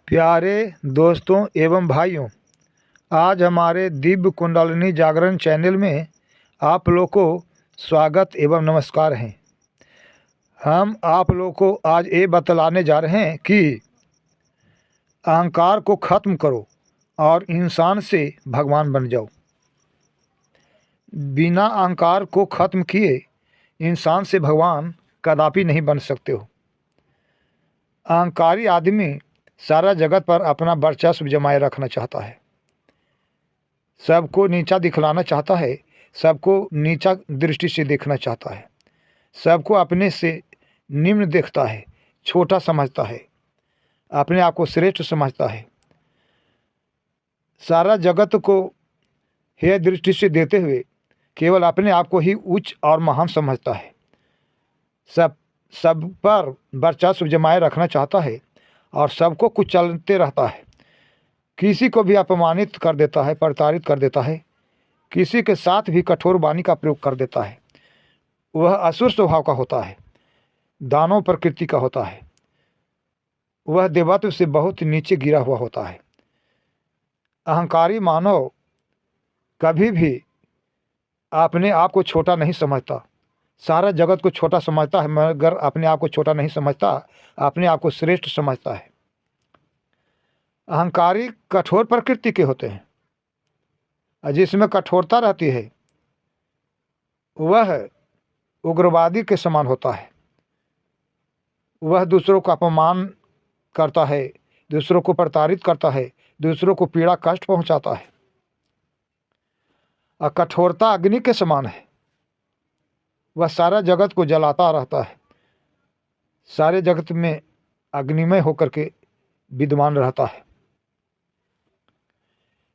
प्यारे दोस्तों एवं भाइयों, आज हमारे दिव्य कुंडलिनी जागरण चैनल में आप लोग को स्वागत एवं नमस्कार हैं। हम आप लोग को आज ये बतलाने जा रहे हैं कि अहंकार को ख़त्म करो और इंसान से भगवान बन जाओ। बिना अहंकार को ख़त्म किए इंसान से भगवान कदापि नहीं बन सकते हो। अहंकारी आदमी सारा जगत पर अपना वर्चस्व जमाए रखना चाहता है, सबको नीचा दिखलाना चाहता है, सबको नीचा दृष्टि से देखना चाहता है, सबको अपने से निम्न देखता है, छोटा समझता है, अपने आप को श्रेष्ठ समझता है। सारा जगत को हेय दृष्टि से देते हुए केवल अपने आप को ही उच्च और महान समझता है। सब पर वर्चस्व जमाए रखना चाहता है और सबको कुचलते रहता है। किसी को भी अपमानित कर देता है, प्रताड़ित कर देता है, किसी के साथ भी कठोर वाणी का प्रयोग कर देता है। वह असुर स्वभाव का होता है, दानव प्रकृति का होता है, वह देवत्व से बहुत नीचे गिरा हुआ होता है। अहंकारी मानव कभी भी अपने आप को छोटा नहीं समझता, सारा जगत को छोटा समझता है, मगर अपने आप को छोटा नहीं समझता, अपने आप को श्रेष्ठ समझता है। अहंकारी कठोर प्रकृति के होते हैं, जिसमें कठोरता रहती है वह उग्रवादी के समान होता है। वह दूसरों का अपमान करता है, दूसरों को प्रताड़ित करता है, दूसरों को पीड़ा कष्ट पहुंचाता है। और कठोरता अग्नि के समान है, वह सारा जगत को जलाता रहता है, सारे जगत में अग्निमय होकर के विद्यमान रहता है।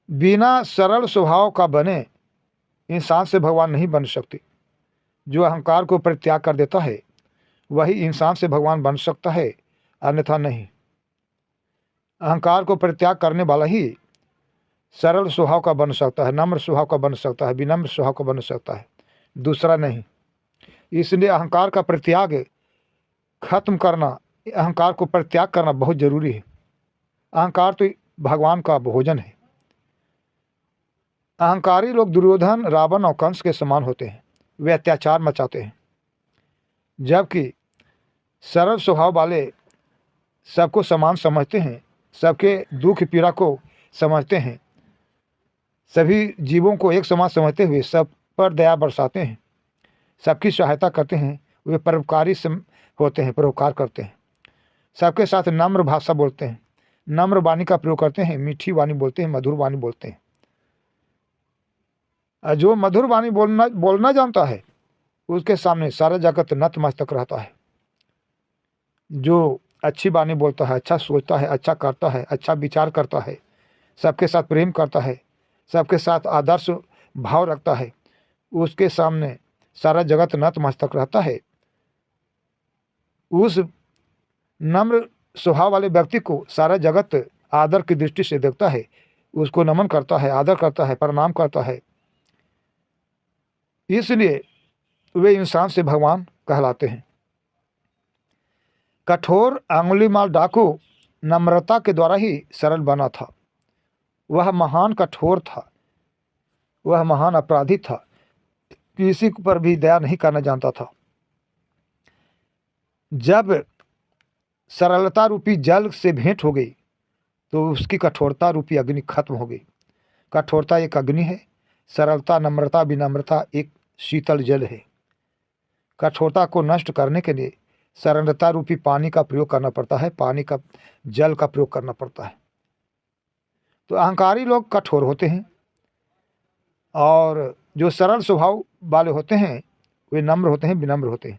बिना सरल स्वभाव का बने इंसान से भगवान नहीं बन सकते। जो अहंकार को परित्याग कर देता है वही इंसान से भगवान बन सकता है, अन्यथा नहीं। अहंकार को परित्याग करने वाला ही सरल स्वभाव का बन सकता है, नम्र स्वभाव का बन सकता है, विनम्र स्वभाव का बन सकता है, दूसरा नहीं। इसलिए अहंकार का परित्याग खत्म करना, अहंकार को परित्याग करना बहुत जरूरी है। अहंकार तो भगवान का भोजन है। अहंकारी लोग दुर्योधन, रावण और कंस के समान होते हैं, वे अत्याचार मचाते हैं, जबकि सरल स्वभाव वाले सबको समान समझते हैं, सबके दुख पीड़ा को समझते हैं, सभी जीवों को एक समान समझते हुए सब पर दया बरसाते हैं, सबकी सहायता करते हैं। वे परोपकारी होते हैं, परोपकार करते हैं, सबके साथ नम्र भाषा बोलते हैं, नम्र वाणी का प्रयोग करते हैं, मीठी वाणी बोलते हैं, मधुर वाणी बोलते हैं। जो मधुर वाणी बोलना जानता है उसके सामने सारा जगत नतमस्तक रहता है। जो अच्छी वाणी बोलता है, अच्छा सोचता है, अच्छा करता है, अच्छा विचार करता है, सबके साथ प्रेम करता है, सबके साथ आदर्श भाव रखता है, उसके सामने सारा जगत नतमस्तक रहता है। उस नम्र स्वभाव वाले व्यक्ति को सारा जगत आदर की दृष्टि से देखता है, उसको नमन करता है, आदर करता है, प्रणाम करता है। इसलिए वे इंसान से भगवान कहलाते हैं। कठोर अंगुलीमाल डाकू नम्रता के द्वारा ही सरल बना था। वह महान कठोर था, वह महान अपराधी था, किसी पर भी दया नहीं करना जानता था। जब सरलता रूपी जल से भेंट हो गई तो उसकी कठोरता रूपी अग्नि खत्म हो गई। कठोरता एक अग्नि है, सरलता, नम्रता, विनम्रता एक शीतल जल है। कठोरता को नष्ट करने के लिए सरलता रूपी पानी का प्रयोग करना पड़ता है, पानी का जल का प्रयोग करना पड़ता है। तो अहंकारी लोग कठोर होते हैं और जो सरल स्वभाव वाले होते हैं वे नम्र होते हैं, विनम्र होते हैं।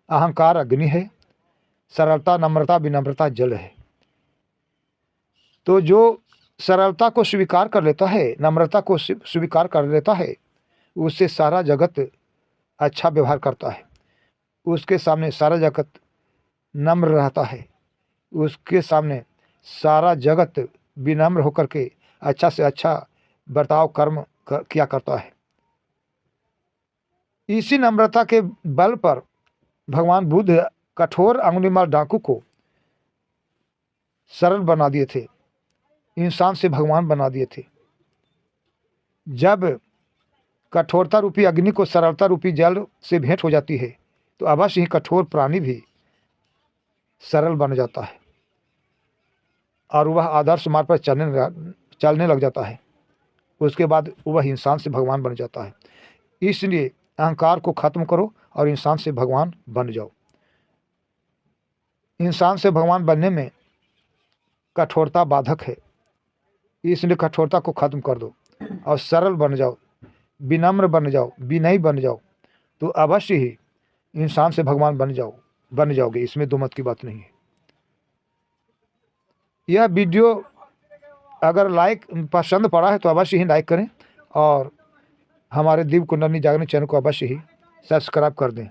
अहंकार अग्नि है, सरलता, नम्रता, विनम्रता जल है। तो जो सरलता को स्वीकार कर लेता है, नम्रता को स्वीकार कर लेता है, उससे सारा जगत अच्छा व्यवहार करता है, उसके सामने सारा जगत नम्र रहता है, उसके सामने सारा जगत विनम्र होकर के अच्छा से अच्छा बर्ताव कर्म किया करता है। इसी नम्रता के बल पर भगवान बुद्ध कठोर अंगुलीमाल डाकू को सरल बना दिए थे, इंसान से भगवान बना दिए थे। जब कठोरता रूपी अग्नि को सरलता रूपी जल से भेंट हो जाती है तो अवश्य ही कठोर प्राणी भी सरल बन जाता है और वह आदर्श मार्ग पर चलने लग जाता है। उसके बाद वह इंसान से भगवान बन जाता है। इसलिए अहंकार को खत्म करो और इंसान से भगवान बन जाओ। इंसान से भगवान बनने में कठोरता बाधक है, इसलिए कठोरता को खत्म कर दो और सरल बन जाओ, विनम्र बन जाओ, विनयी बन जाओ, तो अवश्य ही इंसान से भगवान बन जाओगे। इसमें दो मत की बात नहीं है। यह वीडियो अगर पसंद पड़ा है तो अवश्य ही लाइक करें और हमारे दीप कुंडली जागरण चैनल को अवश्य ही सब्सक्राइब कर दें।